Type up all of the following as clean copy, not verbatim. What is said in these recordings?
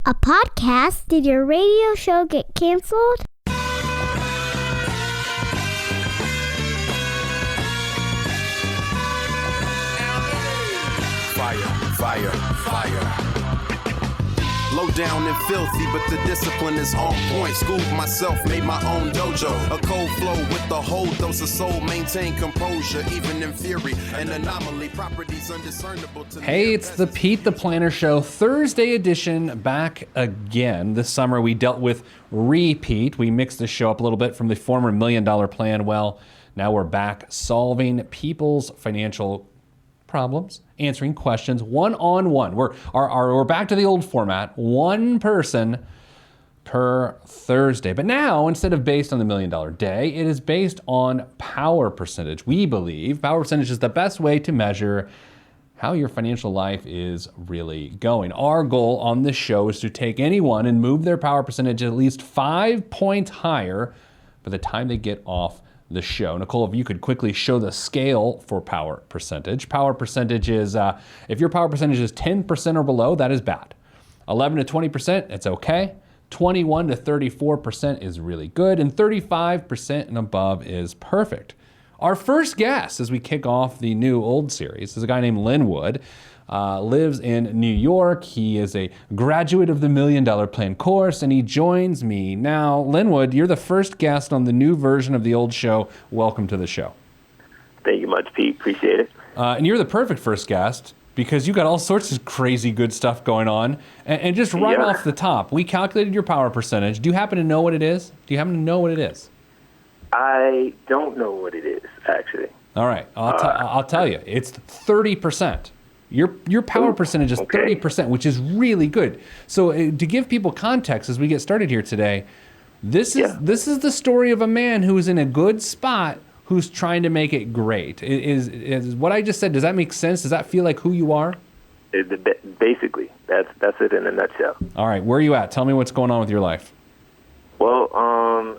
A podcast? Did your radio show get canceled? Fire. Low down and filthy, but the discipline is on point. Schooled myself, made my own dojo. A cold flow with the whole dose of soul. Maintain composure, even in theory. An anomaly, properties undiscernible to Hey, it's the Pete the Planner Show, Thursday edition, back again. This summer we dealt with repeat. We mixed the show up a little bit from the former $1 Million Plan. Well, now we're back solving people's financial problems, answering questions one-on-one. We're back to the old format, one person per Thursday. But now, instead of based on the $1 Million Day, it is based on power percentage. We believe power percentage is the best way to measure how your financial life is really going. Our goal on this show is to take anyone and move their power percentage at least 5 points higher by the time they get off the show. Nicole, if you could quickly show the scale for power percentage. Power percentage is, if your power percentage is 10% or below, that is bad. 11 to 20%, it's okay. 21 to 34% is really good. And 35% and above is perfect. Our first guest as we kick off the new old series is a guy named Lynwood. Lives in New York. He is a graduate of the $1 Million Plan course, and he joins me now. Lynwood, you're the first guest on the new version of the old show. Welcome to the show. Thank you much, Pete. Appreciate it. And you're the perfect first guest because you got all sorts of crazy good stuff going on. And just right off the top, we calculated your power percentage. Do you happen to know what it is? I don't know what it is, actually. All right. I'll tell you. It's 30%. Your power percentage is 30%, which is really good. So to give people context as we get started here today, this is the story of a man who is in a good spot who's trying to make it great. Is what I just said, does that make sense? Does that feel like who you are? Basically, that's it in a nutshell. All right, where are you at? Tell me what's going on with your life. Well,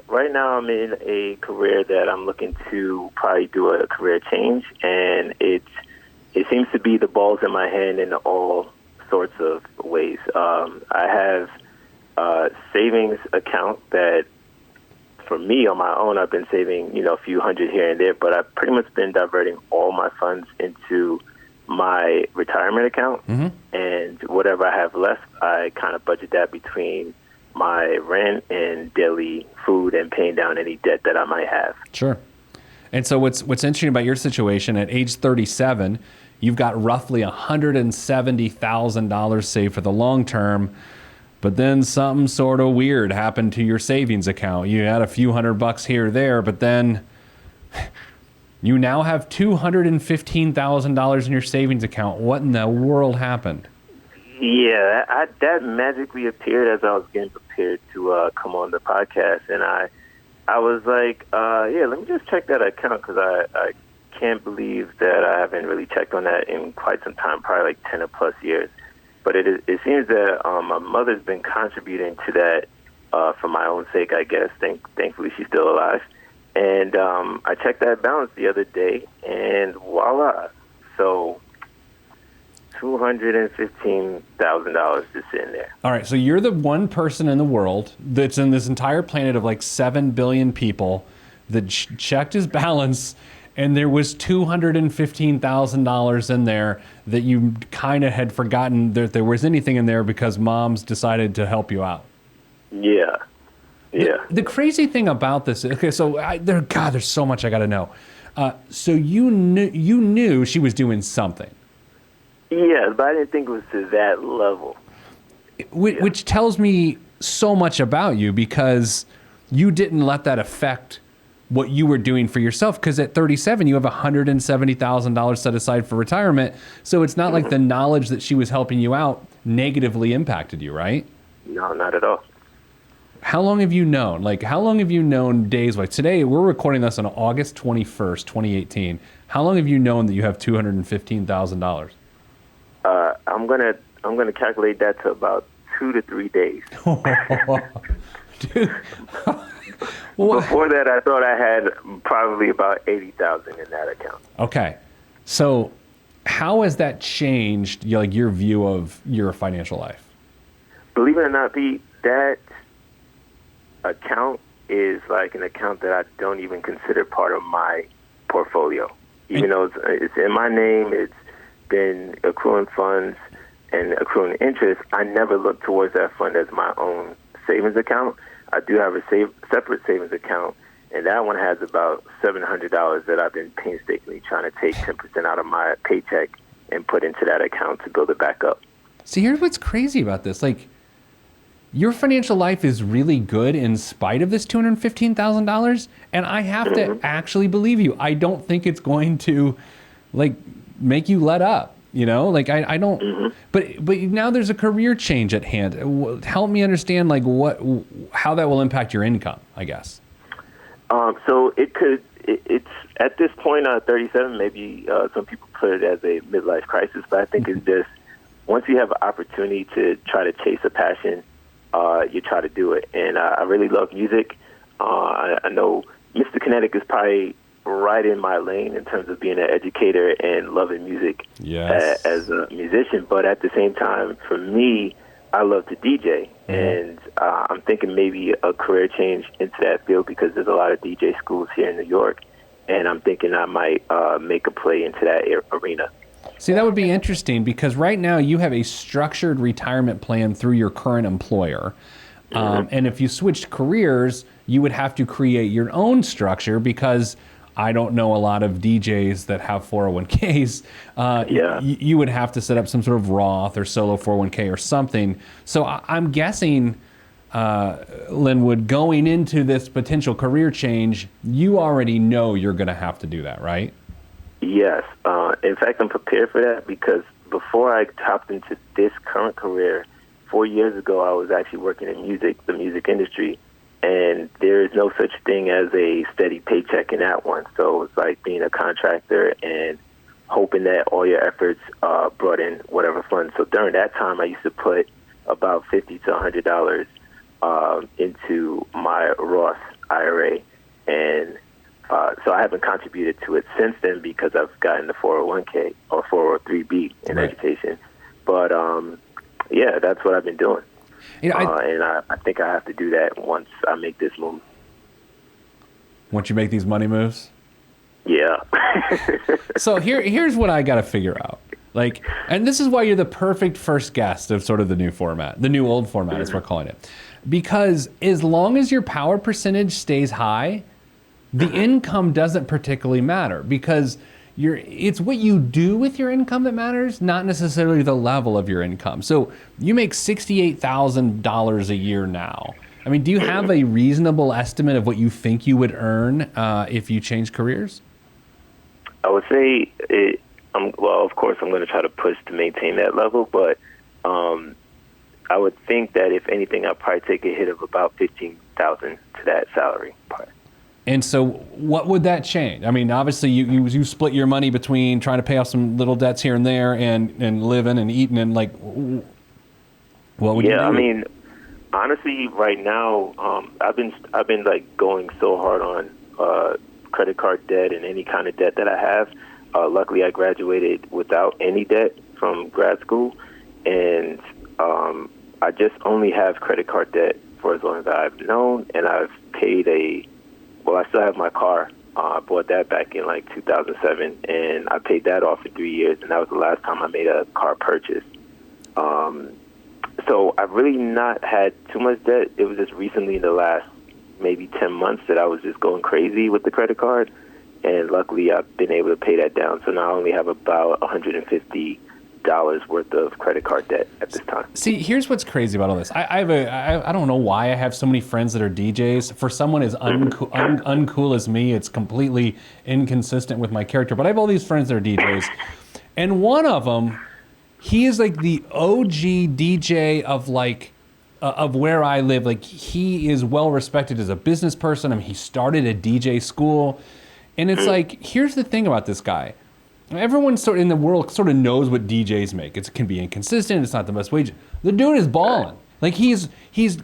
right now I'm in a career that I'm looking to probably do a career change, and it seems to be the balls in my hand in all sorts of ways. I have a savings account that, for me, on my own, I've been saving, a few hundred here and there, but I've pretty much been diverting all my funds into my retirement account. Mm-hmm. And whatever I have left, I kind of budget that between my rent and daily food and paying down any debt that I might have. Sure. And so what's interesting about your situation, at age 37, you've got roughly $170,000 saved for the long term, but then something sort of weird happened to your savings account. You had a few $100 here or there, but then you now have $215,000 in your savings account. What in the world happened? Yeah, that magically appeared as I was getting prepared to come on the podcast, and I was like, let me just check that account, because I can't believe that I haven't really checked on that in quite some time, probably like 10 or plus years. But it seems that my mother's been contributing to that for my own sake, I guess. Thankfully, she's still alive. And I checked that balance the other day, and voila. So $215,000 just sitting there. All right, so you're the one person in the world that's in this entire planet of like 7 billion people that checked his balance, and there was $215,000 in there that you kind of had forgotten that there was anything in there because mom's decided to help you out. Yeah. The crazy thing about this, okay, so there's so much I got to know. So you knew she was doing something. Yeah, but I didn't think it was to that level. Which tells me so much about you, because you didn't let that affect what you were doing for yourself, because at 37, you have $170,000 set aside for retirement. So it's not like the knowledge that she was helping you out negatively impacted you, right? No, not at all. How long have you known? Days like today? We're recording this on August 21st, 2018. How long have you known that you have $215,000? I'm gonna calculate that to about 2 to 3 days. Dude. Before that, I thought I had probably about $80,000 in that account. Okay, so how has that changed your view of your financial life? believe it or not, Pete, that account is like an account that I don't even consider part of my portfolio. Even though it's in my name, it's been accruing funds and accruing interest, I never look towards that fund as my own savings account. I do have a separate savings account, and that one has about $700 that I've been painstakingly trying to take 10% out of my paycheck and put into that account to build it back up. See, here's what's crazy about this. Like, your financial life is really good in spite of this $215,000, and I have to actually believe you. I don't think it's going to, like, make you let up. You know, like I don't. But now there's a career change at hand. Help me understand, like, how that will impact your income, I guess. So it's at this point, 37. Maybe some people put it as a midlife crisis, but I think it's just once you have an opportunity to try to chase a passion, you try to do it. And I really love music. I know Mr. Kinetic is probably right in my lane in terms of being an educator and loving music as a musician. But at the same time, for me, I love to DJ. And I'm thinking maybe a career change into that field because there's a lot of DJ schools here in New York. And I'm thinking I might make a play into that arena. See, that would be interesting because right now you have a structured retirement plan through your current employer. And if you switched careers, you would have to create your own structure because I don't know a lot of DJs that have 401ks. You would have to set up some sort of Roth or solo 401k or something. So I'm guessing, Lynwood, going into this potential career change, you already know you're going to have to do that, right? Yes. In fact, I'm prepared for that because before I hopped into this current career, 4 years ago, I was actually working in the music industry. And there is no such thing as a steady paycheck in that one. So it's like being a contractor and hoping that all your efforts brought in whatever funds. So during that time, I used to put about $50 to $100 into my Roth IRA. And so I haven't contributed to it since then because I've gotten the 401k or 403b in education. But, yeah, that's what I've been doing. You know, and I think I have to do that once I make this move. Once you make these money moves? Yeah. So here's what I got to figure out. Like, and this is why you're the perfect first guest of sort of the new format, the new old format as we're calling it. Because as long as your power percentage stays high, the income doesn't particularly matter because it's what you do with your income that matters, not necessarily the level of your income. So you make $68,000 a year now. I mean, do you have a reasonable estimate of what you think you would earn if you change careers? I would say, well, of course, I'm going to try to push to maintain that level, but I would think that if anything, I'd probably take a hit of about $15,000 to that salary part. And so what would that change? I mean, obviously you split your money between trying to pay off some little debts here and there and living and eating and like, what would you do? Yeah, I mean, honestly, right now, I've been like going so hard on credit card debt and any kind of debt that I have. Luckily, I graduated without any debt from grad school, and I just only have credit card debt for as long as I've known, and I've paid well, I still have my car. I bought that back in like 2007, and I paid that off for 3 years, and that was the last time I made a car purchase. So I've really not had too much debt. It was just recently in the last maybe 10 months that I was just going crazy with the credit card, and luckily I've been able to pay that down. So now I only have about $150 worth of credit card debt at this time. See, here's what's crazy about all this. I don't know why I have so many friends that are DJs. For someone as uncool as me, it's completely inconsistent with my character. But I have all these friends that are DJs, and one of them, he is like the OG DJ of like of where I live. Like, he is well respected as a business person. I mean, he started a DJ school, and it's like, here's the thing about this guy. Everyone sort of in the world sort of knows what DJs make. It can be inconsistent. It's not the best wage. The dude is balling. Like, he's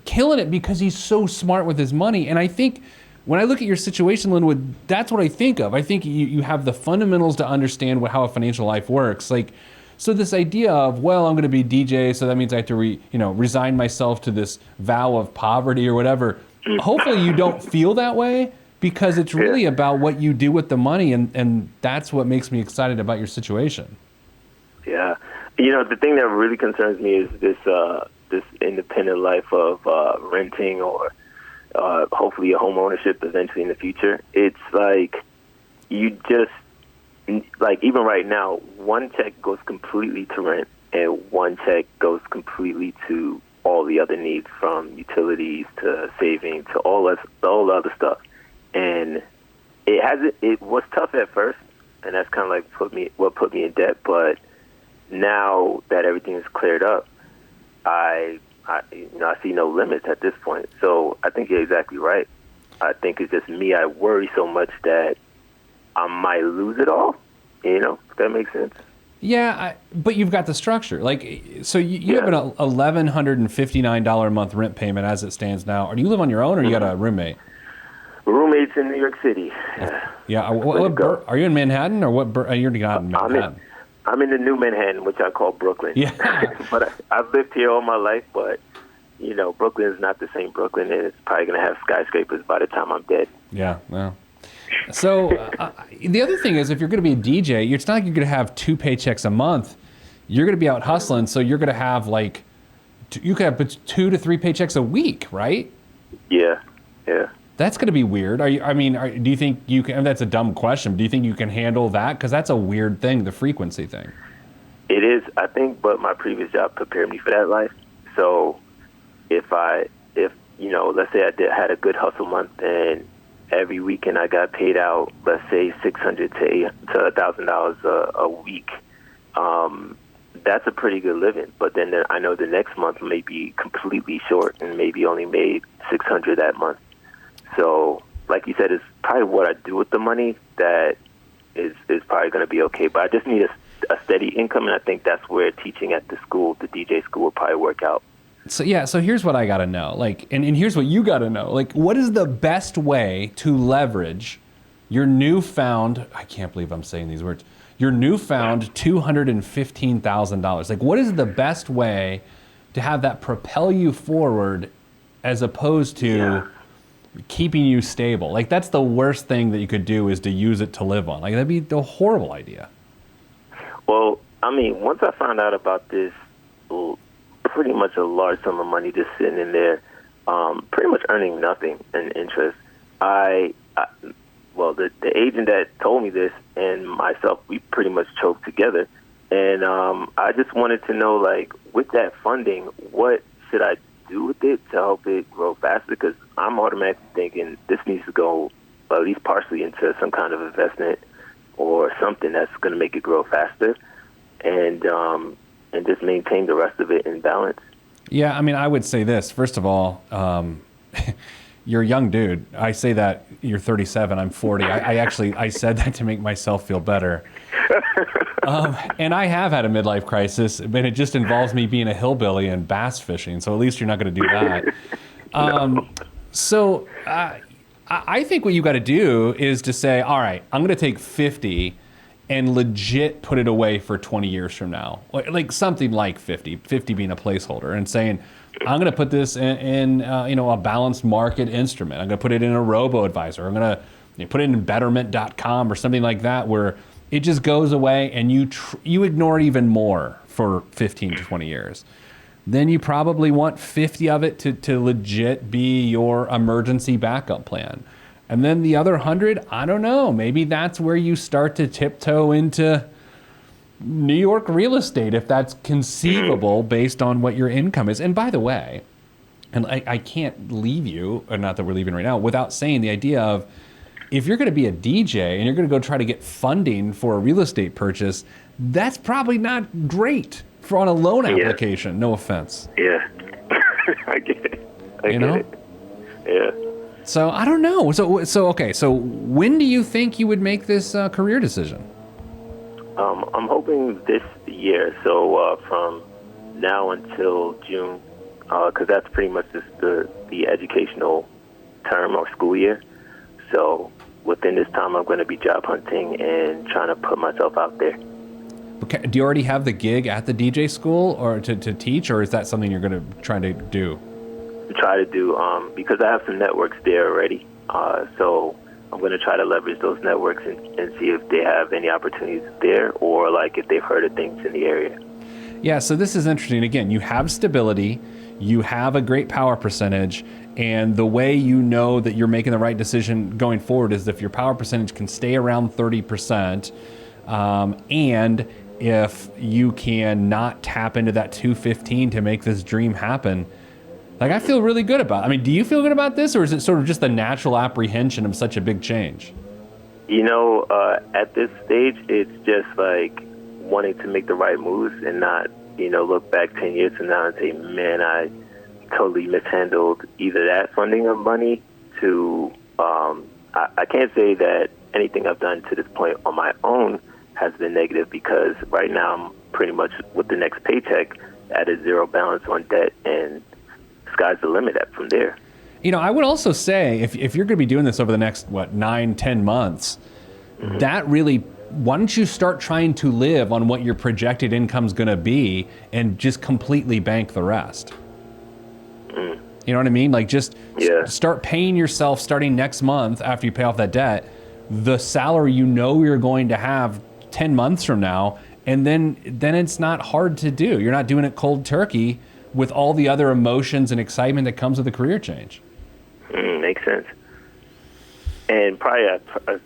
killing it because he's so smart with his money. And I think when I look at your situation, Lynwood, that's what I think of. I think you have the fundamentals to understand how a financial life works. Like, So this idea of, well, I'm going to be DJ, so that means I have to resign myself to this vow of poverty or whatever. Hopefully you don't feel that way, because it's really about what you do with the money, and that's what makes me excited about your situation. Yeah. The thing that really concerns me is this independent life of renting or hopefully a home ownership eventually in the future. It's like you just, like, even right now, one check goes completely to rent and one check goes completely to all the other needs, from utilities to saving to all the other stuff. And it was tough at first, and that's kind of like what put me in debt. But now that everything is cleared up, I see no limits at this point. So I think you're exactly right. I think it's just me. I worry so much that I might lose it all. If that makes sense. Yeah, but you've got the structure. So you have an $1,159 a month rent payment as it stands now. Or do you live on your own, or you got a roommate? Roommates in New York City. Yeah. Are you in Manhattan, or what? You're not in Manhattan. I'm in the new Manhattan, which I call Brooklyn. Yeah. But I've lived here all my life, but, Brooklyn is not the same Brooklyn, and it's probably going to have skyscrapers by the time I'm dead. Yeah, well. So the other thing is, if you're going to be a DJ, it's not like you're going to have 2 paychecks a month. You're going to be out hustling, so you're going to have, you could have 2 to 3 paychecks a week, right? Yeah. That's going to be weird. Do you think you can? That's a dumb question. Do you think you can handle that? Because that's a weird thing, the frequency thing. It is, I think, but my previous job prepared me for that life. So if let's say I had a good hustle month, and every weekend I got paid out, let's say $600 to $1,000 a week, that's a pretty good living. But then I know the next month may be completely short and maybe only made $600 that month. So, like you said, it's probably what I do with the money that is probably going to be okay. But I just need a steady income, and I think that's where teaching at the DJ school, will probably work out. So here's what I got to know. And here's what you got to know. What is the best way to leverage your newfound, I can't believe I'm saying these words, your newfound $215,000? What is the best way to have that propel you forward as opposed to keeping you stable? That's the worst thing that you could do, is to use it to live on. That'd be a horrible idea. Well, once I found out about this, pretty much a large sum of money just sitting in there, pretty much earning nothing in interest, the agent that told me this and myself, we pretty much choked together. And I just wanted to know, with that funding, what should I do with it to help it grow faster? Because I'm automatically thinking this needs to go at least partially into some kind of investment or something that's going to make it grow faster, and just maintain the rest of it in balance. Yeah, I would say this. First of all, you're a young dude. I say that you're 37, I'm 40. I said that to make myself feel better. And I have had a midlife crisis, but it just involves me being a hillbilly and bass fishing. So at least you're not going to do that. No. So I think what you got to do is to say, all right, I'm going to take 50 and legit put it away for 20 years from now. Something like 50 being a placeholder, and saying, I'm going to put this in a balanced market instrument. I'm going to put it in a robo-advisor. I'm going to put it in betterment.com or something like that, where it just goes away and you ignore it even more for 15 to 20 years. Then you probably want 50 of it to legit be your emergency backup plan. And then the other 100, I don't know, maybe that's where you start to tiptoe into New York real estate, if that's conceivable based on what your income is. And by the way, and I can't leave you, or not that we're leaving right now, without saying the idea of, if you're going to be a DJ and you're going to go try to get funding for a real estate purchase, that's probably not great for on a loan application. No offense. Yeah, I get it. I get it. Yeah. So I don't know. So okay. So when do you think you would make this career decision? I'm hoping this year. So from now until June, because that's pretty much just the educational term or school year. So within this time, I'm going to be job hunting and trying to put myself out there. Do you already have the gig at the DJ school or to teach, or is that something you're going to try to do? Try to do because I have some networks there already. So I'm going to try to leverage those networks and see if they have any opportunities there, or like if they've heard of things in the area. Yeah, so this is interesting. Again, you have stability, you have a great power percentage, and the way you know that you're making the right decision going forward is if your power percentage can stay around 30%, and if you can not tap into that 215 to make this dream happen. Like, I feel really good about it. I mean, do you feel good about this, or is it sort of just the natural apprehension of such a big change? At this stage, it's just like wanting to make the right moves and not, look back 10 years from now and say, man, I totally mishandled either that funding of money to, I can't say that anything I've done to this point on my own has been negative, because right now I'm pretty much with the next paycheck at a zero balance on debt, and sky's the limit from there. I would also say if you're going to be doing this over the next, 9-10 months, that really, why don't you start trying to live on what your projected income's going to be and just completely bank the rest? You know what I mean? Like, just start paying yourself starting next month after you pay off that debt, the salary you're going to have 10 months from now, and then it's not hard to do. You're not doing it cold turkey with all the other emotions and excitement that comes with a career change. Makes sense. And I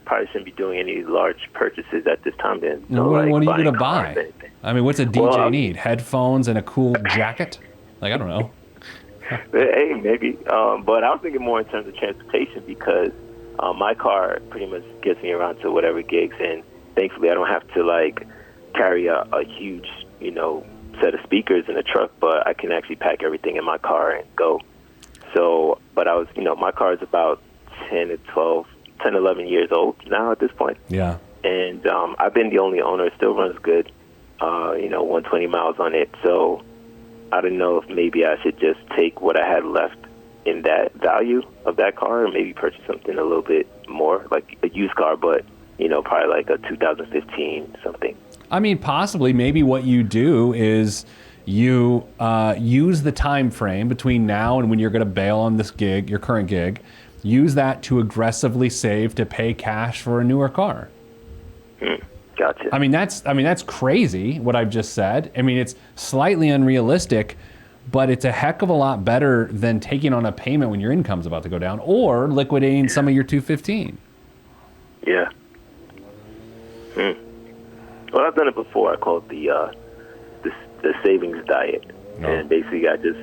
probably shouldn't be doing any large purchases at this time then. So what are you going to cars, buy? I mean, what's a DJ need? Headphones and a cool jacket? Like, I don't know. Hey, maybe. But I was thinking more in terms of transportation, because my car pretty much gets me around to whatever gigs, and thankfully I don't have to carry a huge, set of speakers in a truck, but I can actually pack everything in my car and go. So, but I was, my car is about 10, 11 years old now at this point. Yeah. And I've been the only owner. It still runs good, 120 miles on it. So I don't know if maybe I should just take what I had left in that value of that car and maybe purchase something a little bit more, like a used car, but, probably like a 2015 something. I mean, possibly. Maybe what you do is you use the time frame between now and when you're going to bail on this gig, your current gig, use that to aggressively save to pay cash for a newer car. Gotcha. I mean, that's crazy what I've just said. I mean, it's slightly unrealistic, but it's a heck of a lot better than taking on a payment when your income's about to go down, or liquidating some of your 215. Yeah. Well, I've done it before. I call it the savings diet. No. And basically I just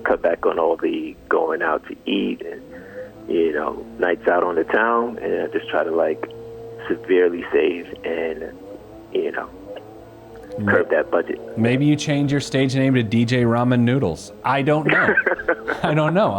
cut back on all the going out to eat and, nights out on the town, and I just try to severely save and, curb that budget. Maybe you change your stage name to DJ Ramen Noodles. I don't know. I don't know.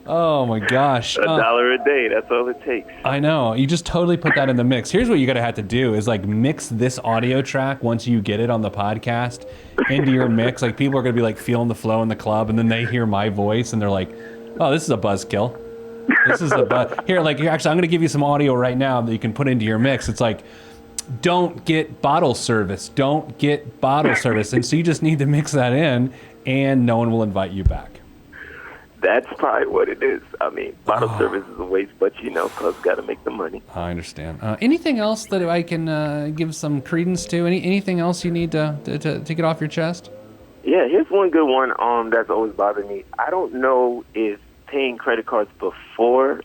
Oh my gosh. $1 a day, that's all it takes. I know. You just totally put that in the mix. Here's what you're going to have to do is mix this audio track once you get it on the podcast into your mix. People are going to be feeling the flow in the club, and then they hear my voice and they're like, oh, this is a buzzkill. This is a buzz. Here, actually, I'm going to give you some audio right now that you can put into your mix. It's don't get bottle service. Don't get bottle service. And so you just need to mix that in, and no one will invite you back. That's probably what it is. I mean, bottle service is a waste, but clubs got to make the money. I understand. Anything else that I can give some credence to? Anything else you need to get off your chest? Yeah, here's one good one that's always bothered me. I don't know if paying credit cards before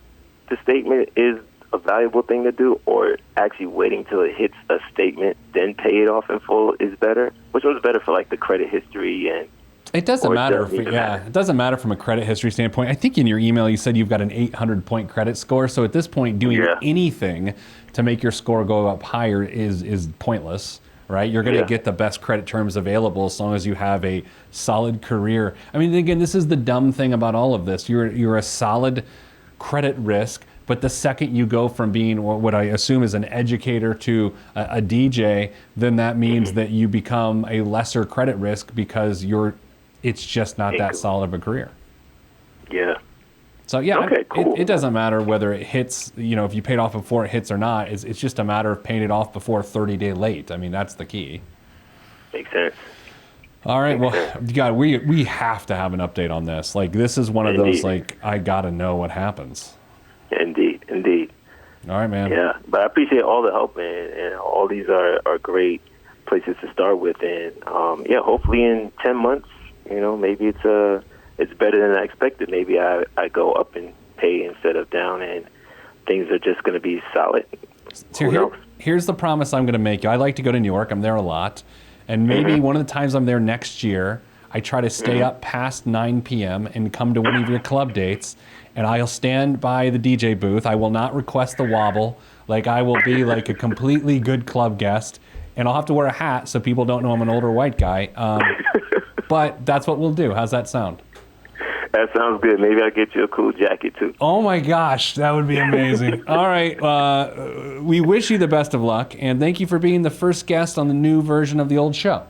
the statement is a valuable thing to do, or actually waiting till it hits a statement, then pay it off in full is better. Which one's better for the credit history and... It doesn't matter. It doesn't matter from a credit history standpoint. I think in your email you said you've got an 800-point credit score. So at this point, doing anything to make your score go up higher is pointless, right? You're going to get the best credit terms available as long as you have a solid career. I mean, again, this is the dumb thing about all of this. You're a solid credit risk, but the second you go from being what I assume is an educator to a DJ, then that means that you become a lesser credit risk because it's just not that solid of a career. Yeah. So yeah, Okay, cool. it doesn't matter whether it hits, if you paid off before it hits or not. It's just a matter of paying it off before 30-day late. I mean, that's the key. Makes sense. All right, well, God, we have to have an update on this. Like, this is one of those, like, I got to know what happens. Indeed. All right, man. Yeah, but I appreciate all the help, man, and all these are great places to start with. And, hopefully in 10 months, maybe it's better than I expected. Maybe I go up and pay instead of down, and things are just going to be solid. So here's the promise I'm going to make you. I like to go to New York. I'm there a lot. And maybe one of the times I'm there next year, I try to stay up past 9 p.m. and come to one of your club dates, and I'll stand by the DJ booth. I will not request the wobble. Like, I will be like a completely good club guest, and I'll have to wear a hat so people don't know I'm an older white guy. But that's what we'll do. How's that sound? That sounds good. Maybe I'll get you a cool jacket, too. Oh, my gosh. That would be amazing. All right. We wish you the best of luck, and thank you for being the first guest on the new version of the old show.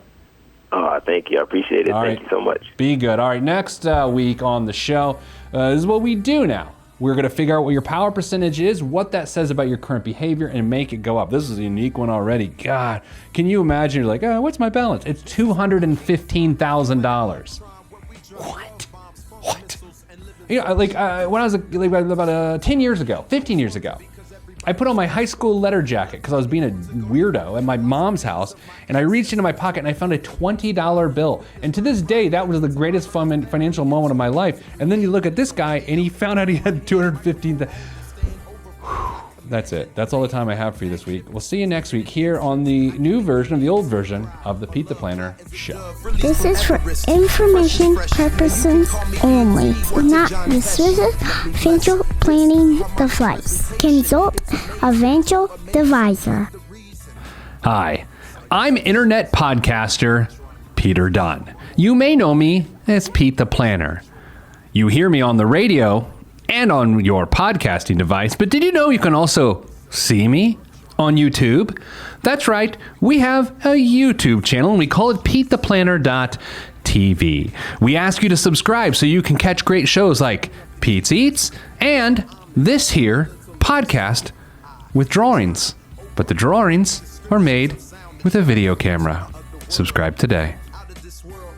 Oh, thank you. I appreciate it. Thank you so much. Be good. All right. Next week on the show is what we do now. We're going to figure out what your power percentage is, what that says about your current behavior, and make it go up. This is a unique one already. God, can you imagine? You're like, what's my balance? It's $215,000. What? When I was about 10 years ago, 15 years ago, I put on my high school letter jacket because I was being a weirdo at my mom's house, and I reached into my pocket and I found a $20 bill. And to this day, that was the greatest financial moment of my life. And then you look at this guy, and he found out he had $215,000. That's it. That's all the time I have for you this week. We'll see you next week here on the new version of the old version of the Pete the Planner show. This is for information purposes only. Not the specific financial planning device. Consult a financial advisor. Hi, I'm internet podcaster Peter Dunn. You may know me as Pete the Planner. You hear me on the radio and on your podcasting device, but did you know you can also see me on YouTube? That's right, we have a YouTube channel and we call it PeteThePlanner.tv. We ask you to subscribe so you can catch great shows like Pete's Eats and this here podcast with drawings. But the drawings are made with a video camera. Subscribe today.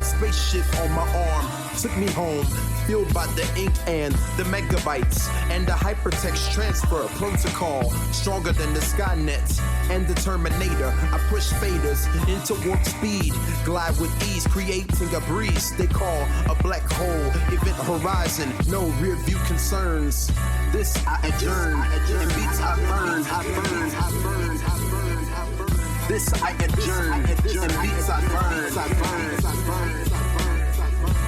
Spaceship on my arm took me home, fueled by the ink and the megabytes and the hypertext transfer protocol, stronger than the Skynet and the Terminator. I push faders into warp speed, glide with ease, creating a breeze they call a black hole. Event horizon, no rear view concerns. This I adjourn, and beats I burn. This I adjourn, and beats I burn.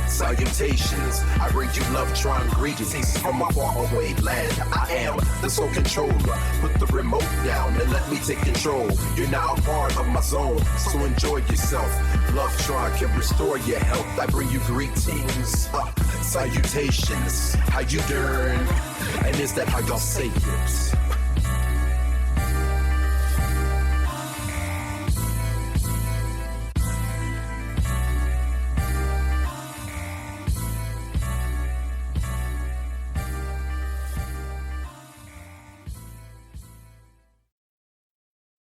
Salutations, I bring you love-tron greetings from a faraway land. I am the sole controller. Put the remote down and let me take control. You're now a part of my zone, so enjoy yourself. Love-tron can restore your health. I bring you greetings. Salutations, how you doing? And is that how y'all say it?